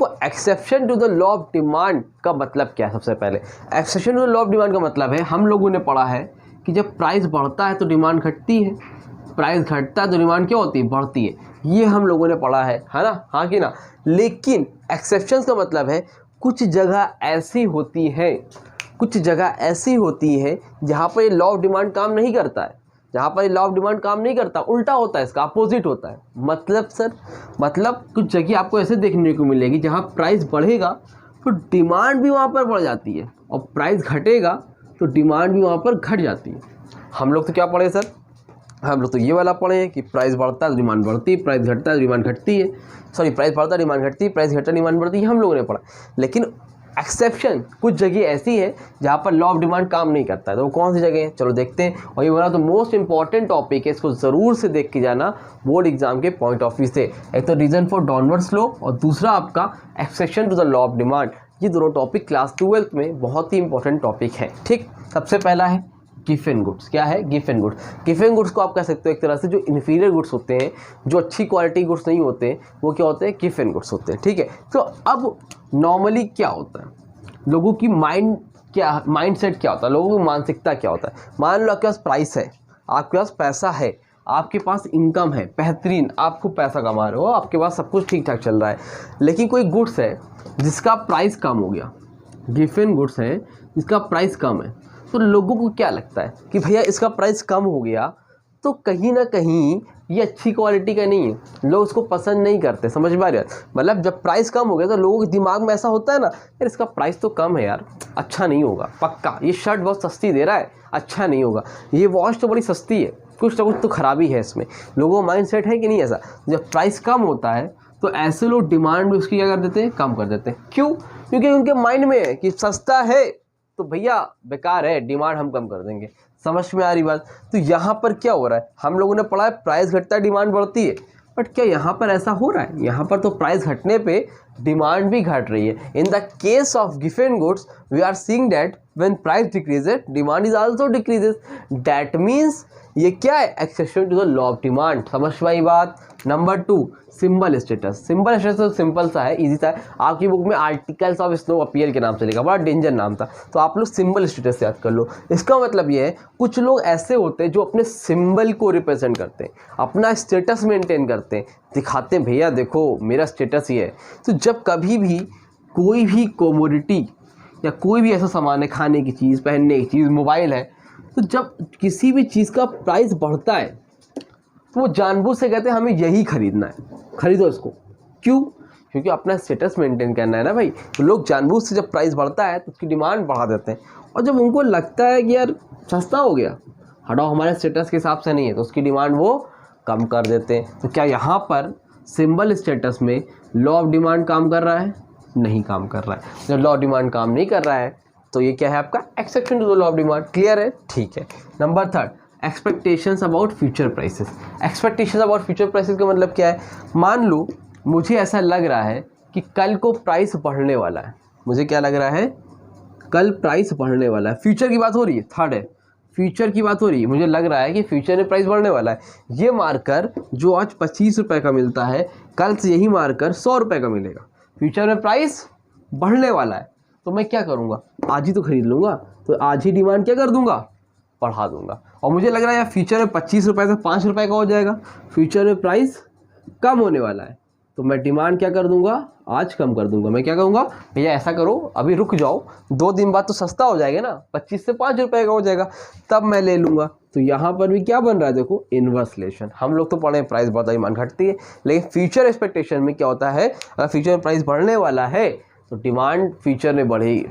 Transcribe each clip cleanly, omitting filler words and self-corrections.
देखो exception to the law of demand का मतलब क्या है। सबसे पहले exception to the law of demand का मतलब है, हम लोगों ने पढ़ा है कि जब प्राइस बढ़ता है तो डिमांड घटती है, प्राइस घटता है तो डिमांड क्या होती है, बढ़ती है। ये हम लोगों ने पढ़ा है ना, हाँ कि ना। लेकिन एक्सेप्शंस का मतलब है कुछ जगह ऐसी होती है, कुछ जगह ऐसी होती है जहाँ पर ये लॉ ऑफ डिमांड काम नहीं करता है, जहाँ पर लॉ ऑफ डिमांड काम नहीं करता, उल्टा होता है, इसका अपोजिट होता है। मतलब सर, मतलब कुछ जगह आपको ऐसे देखने को मिलेगी जहाँ प्राइस बढ़ेगा तो डिमांड भी वहाँ पर बढ़ जाती है, और प्राइस घटेगा तो डिमांड भी वहाँ पर घट जाती है। हम लोग तो क्या पढ़े सर, हम लोग तो ये वाला पढ़े हैं कि प्राइस बढ़ता है तो डिमांड बढ़ती है, प्राइस घटता है तो डिमांड घटती है, सॉरी प्राइस बढ़ता है डिमांड घटती है, प्राइस घटता है डिमांड बढ़ती है, हम लोगों ने पढ़ा। लेकिन एक्सेप्शन कुछ जगह ऐसी है जहाँ पर लॉ ऑफ डिमांड काम नहीं करता है, तो वो कौन सी जगह है, चलो देखते हैं। और ये वाला तो मोस्ट इंपॉर्टेंट टॉपिक है, इसको ज़रूर से देख के जाना बोर्ड एग्जाम के पॉइंट ऑफ व्यू से। एक तो रीजन फॉर डाउनवर्ड स्लोप और दूसरा आपका exception to the law of demand. ये दोनों टॉपिक क्लास 12th में बहुत ही इंपॉर्टेंट टॉपिक है। ठीक, सबसे पहला है गिवन गुड्स। क्या है, गिवन गुड्स। गिवन गुड्स को आप कह सकते हो एक तरह से जो इन्फीरियर गुड्स होते हैं, जो अच्छी क्वालिटी गुड्स नहीं होते, वो क्या होते हैं, गिवन गुड्स होते हैं। ठीक है, तो अब नॉर्मली क्या होता है, लोगों की माइंड सेट क्या होता है, लोगों की मानसिकता क्या होता है। मान लो आपके पास प्राइस है, आपके पास पैसा है, आपके पास इनकम है, बेहतरीन, आपको पैसा कमा रहे हो, आपके पास सब कुछ ठीक ठाक चल रहा है, लेकिन कोई गुड्स है जिसका प्राइस कम हो गया, गिवन गुड्स है जिसका प्राइस कम है, तो लोगों को क्या लगता है कि भैया इसका प्राइस कम हो गया तो कहीं ना कहीं ये अच्छी क्वालिटी का नहीं है, लोग उसको पसंद नहीं करते। समझ में आ रहा है, मतलब जब प्राइस कम हो गया तो लोगों के दिमाग में ऐसा होता है ना, यार इसका प्राइस तो कम है यार, अच्छा नहीं होगा पक्का, ये शर्ट बहुत सस्ती दे रहा है, अच्छा नहीं होगा, ये वॉच तो बड़ी सस्ती है, कुछ ना कुछ तो खराबी है इसमें। लोगों का माइंड सेट है कि नहीं ऐसा। जब प्राइस कम होता है तो ऐसे लोग डिमांड भी उसकी क्या कर देते हैं, कम कर देते हैं। क्यों, क्योंकि उनके माइंड में है कि सस्ता है तो भैया बेकार है, डिमांड हम कम कर देंगे। समझ में आ रही बात। तो यहाँ पर क्या हो रहा है, हम लोगों ने पढ़ा है प्राइस घटता है डिमांड बढ़ती है, बट क्या यहाँ पर ऐसा हो रहा है, यहाँ पर तो प्राइस घटने पे डिमांड भी घट रही है। In the case of given goods we are seeing that when price decreases demand is also decreases, that means ये क्या है, exception to the law of demand. समझ में आई बात। Number 2, symbol status. Symbol status तो सिंपल सा है, इजी सा है, आपकी बुक में आर्टिकल्स ऑफ स्नो अपीयर के नाम से लिखा, बड़ा डेंजर नाम था, तो आप लोग सिंबल स्टेटस याद कर लो। इसका मतलब ये है कुछ लोग ऐसे होते हैं जो अपने सिंबल को रिप्रेजेंट करते हैं, अपना स्टेटस मेंटेन करते हैं, दिखाते हैं भैया देखो मेरा स्टेटस ये है। तो जब कभी भी कोई भी कोमोडिटी या कोई भी ऐसा सामान है, खाने की चीज़, पहनने की चीज़, मोबाइल है, तो जब किसी भी चीज़ का प्राइस बढ़ता है तो वो जानबूझ से कहते हैं हमें यही खरीदना है, खरीदो इसको। क्यों, क्योंकि अपना स्टेटस मेंटेन करना है ना भाई। तो लोग जानबूझ से जब प्राइस बढ़ता है तो उसकी डिमांड बढ़ा देते हैं, और जब उनको लगता है कि यार सस्ता हो गया, हटाओ हमारे स्टेटस के हिसाब से नहीं है, तो उसकी डिमांड वो कम कर देते हैं। तो क्या यहाँ पर सिंबल स्टेटस में लॉ ऑफ डिमांड काम कर रहा है, नहीं काम कर रहा है। जब लॉ ऑफ डिमांड काम नहीं कर रहा है तो ये क्या है आपका, exception to the law of demand. Clear है, ठीक है। Number 3, expectations about future prices. Expectations about future prices का मतलब क्या है, मान लो मुझे ऐसा लग रहा है कि कल को प्राइस बढ़ने वाला है, मुझे क्या लग रहा है, कल प्राइस बढ़ने वाला है, फ्यूचर की बात हो रही है। 3rd है, फ्यूचर की बात हो रही है, मुझे लग रहा है कि फ्यूचर में प्राइस बढ़ने वाला है। ये मार्कर जो आज 25 रुपये का मिलता है, कल से यही मार्कर 100 रुपये का मिलेगा। फ्यूचर में प्राइस बढ़ने वाला है, तो मैं क्या करूँगा, आज ही तो खरीद लूँगा, तो आज ही डिमांड क्या कर दूँगा, बढ़ा दूंगा। और मुझे लग रहा है यार फ्यूचर में 25 रुपये से 5 रुपये का हो जाएगा, फ्यूचर में प्राइस कम होने वाला है, तो मैं डिमांड क्या कर दूंगा, आज कम कर दूंगा। मैं क्या कहूँगा, भैया ऐसा करो अभी रुक जाओ, 2 दिन बाद तो सस्ता हो जाएगा ना, 25 से 5 रुपये का हो जाएगा, तब मैं ले लूँगा। तो यहाँ पर भी क्या बन रहा है, देखो इन्वर्स रिलेशन। हम लोग तो पढ़े प्राइस बढ़ता डिमांड घटती है, लेकिन फ्यूचर एक्सपेक्टेशन में क्या होता है, अगर फ्यूचर में प्राइस बढ़ने वाला है तो डिमांड फ्यूचर में बढ़ेगी,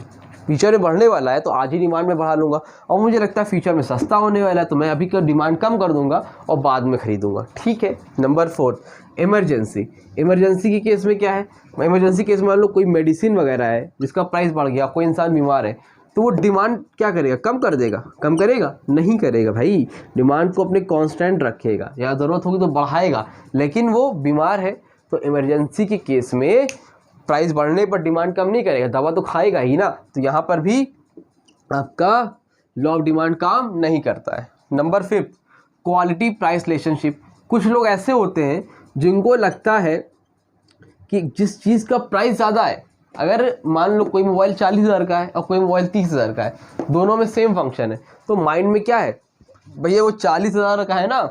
फ्यूचर में बढ़ने वाला है तो आज ही डिमांड में बढ़ा लूँगा, और मुझे लगता है फ्यूचर में सस्ता होने वाला है तो मैं अभी का डिमांड कम कर दूंगा और बाद में खरीदूंगा। ठीक है। Number 4, emergency. इमरजेंसी के केस में क्या है, इमरजेंसी केस में मान लो कोई मेडिसिन वगैरह है जिसका प्राइस बढ़ गया, कोई इंसान बीमार है, तो वो डिमांड क्या करेगा, कम कर देगा, कम करेगा, नहीं करेगा भाई, डिमांड को अपने कांस्टेंट रखेगा, या ज़रूरत होगी तो बढ़ाएगा, लेकिन वो बीमार है तो इमरजेंसी के केस में प्राइस बढ़ने पर डिमांड कम नहीं करेगा, दवा तो खाएगा ही ना। तो यहाँ पर भी आपका लॉ ऑफ डिमांड काम नहीं करता है। Number 5, quality price relationship. कुछ लोग ऐसे होते हैं जिनको लगता है कि जिस चीज़ का प्राइस ज़्यादा है, अगर मान लो कोई मोबाइल 40,000 का है और कोई मोबाइल 30,000 का है, दोनों में सेम फंक्शन है, तो माइंड में क्या है भैया वो 40,000 का है ना,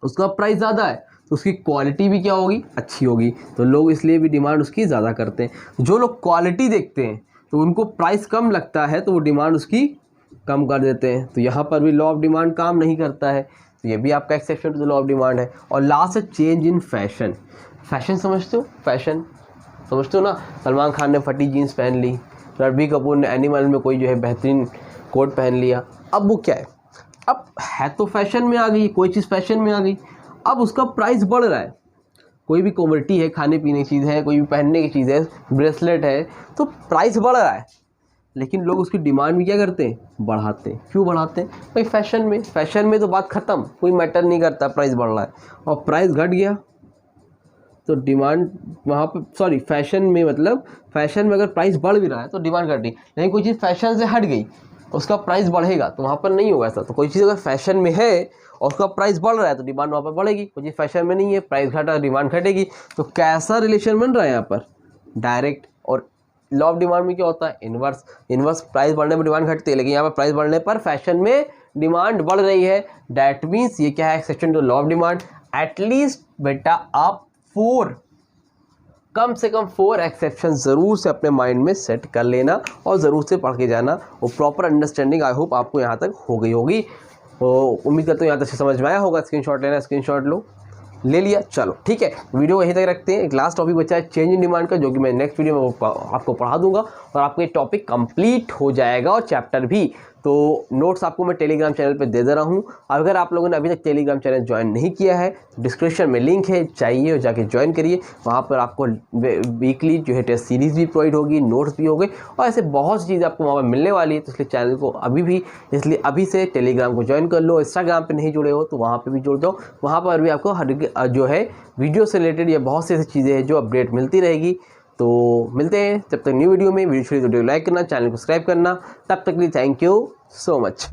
उसका प्राइस ज़्यादा है तो उसकी क्वालिटी भी क्या होगी, अच्छी होगी, तो लोग इसलिए भी डिमांड उसकी ज़्यादा करते हैं। जो लोग क्वालिटी देखते हैं तो उनको प्राइस कम लगता है तो वो डिमांड उसकी कम कर देते हैं। तो यहाँ पर भी लॉ ऑफ डिमांड काम नहीं करता है, तो ये भी आपका exception to the law of demand है। और लास्ट है चेंज इन फैशन। फैशन समझते हो, फैशन समझते हो ना, सलमान खान ने फटी जीन्स पहन ली, रणबीर कपूर ने एनिमल में कोई जो है बेहतरीन कोट पहन लिया। अब वो क्या है, अब है तो फैशन में आ गई, कोई चीज़ फैशन में आ गई, अब उसका प्राइस बढ़ रहा है। कोई भी कॉमोडिटी है, खाने पीने की चीज़ है, कोई भी पहनने की चीज़ है, ब्रेसलेट है, तो प्राइस बढ़ रहा है, लेकिन लोग उसकी डिमांड भी क्या करते हैं, बढ़ाते हैं। क्यों बढ़ाते हैं भाई, फैशन में तो बात ख़त्म, कोई मैटर नहीं करता प्राइस बढ़ रहा है, और प्राइस घट गया तो डिमांड वहाँ पर, सॉरी फैशन में मतलब फैशन में अगर प्राइस बढ़ भी रहा है तो डिमांड घट रही, लेकिन कोई चीज़ फैशन से हट गई उसका प्राइस बढ़ेगा, तो वहाँ पर नहीं होगा ऐसा। तो कोई चीज़ अगर फैशन में है और उसका प्राइस बढ़ रहा है तो डिमांड वहाँ पर बढ़ेगी, कोई चीज़ फैशन में नहीं है, प्राइस घटा डिमांड घटेगी। तो कैसा रिलेशन बन रहा है यहाँ पर, डायरेक्ट। और लॉ ऑफ डिमांड में क्या होता है, इनवर्स प्राइस बढ़ने पर डिमांड घटती है, लेकिन यहाँ पर प्राइस बढ़ने पर फैशन में डिमांड बढ़ रही है। डैट मीन्स ये क्या है, exception to law of demand. At least बेटा आप कम से कम 4 एक्सेप्शन ज़रूर से अपने माइंड में सेट कर लेना और ज़रूर से पढ़ के जाना। वो प्रॉपर अंडरस्टैंडिंग आई होप आपको यहाँ तक हो गई होगी। तो उम्मीद करता हूँ यहाँ तक से समझ में आया होगा। स्क्रीनशॉट लेना, स्क्रीनशॉट लो, ले लिया, चलो ठीक है, वीडियो यहीं तक रखते हैं। एक लास्ट टॉपिक बचा है चेंज इन डिमांड का, जो कि मैं नेक्स्ट वीडियो में आपको पढ़ा दूंगा और आपको ये टॉपिक कंप्लीट हो जाएगा और चैप्टर भी। तो नोट्स आपको मैं टेलीग्राम चैनल पे दे दे रहा हूँ। अगर आप लोगों ने अभी तक टेलीग्राम चैनल ज्वाइन नहीं किया है, डिस्क्रिप्शन में लिंक है, चाहिए और जाके ज्वाइन करिए। वहाँ पर आपको वीकली जो है टेस्ट सीरीज़ भी प्रोवाइड होगी, नोट्स भी होंगे और ऐसे बहुत सी चीज़ें आपको वहाँ पर मिलने वाली है। तो इसलिए चैनल को अभी से टेलीग्राम को ज्वाइन कर लो। इंस्टाग्राम पर नहीं जुड़े हो तो वहाँ पर भी जुड़ जाओ, वहाँ पर भी आपको हर जो है वीडियो से रिलेटेड या बहुत सी ऐसी चीज़ें हैं जो अपडेट मिलती रहेगी। तो मिलते हैं जब तक न्यू वीडियो में। वीडियो लाइक करना, चैनल को सब्सक्राइब करना। तब तक के लिए थैंक यू सो मच।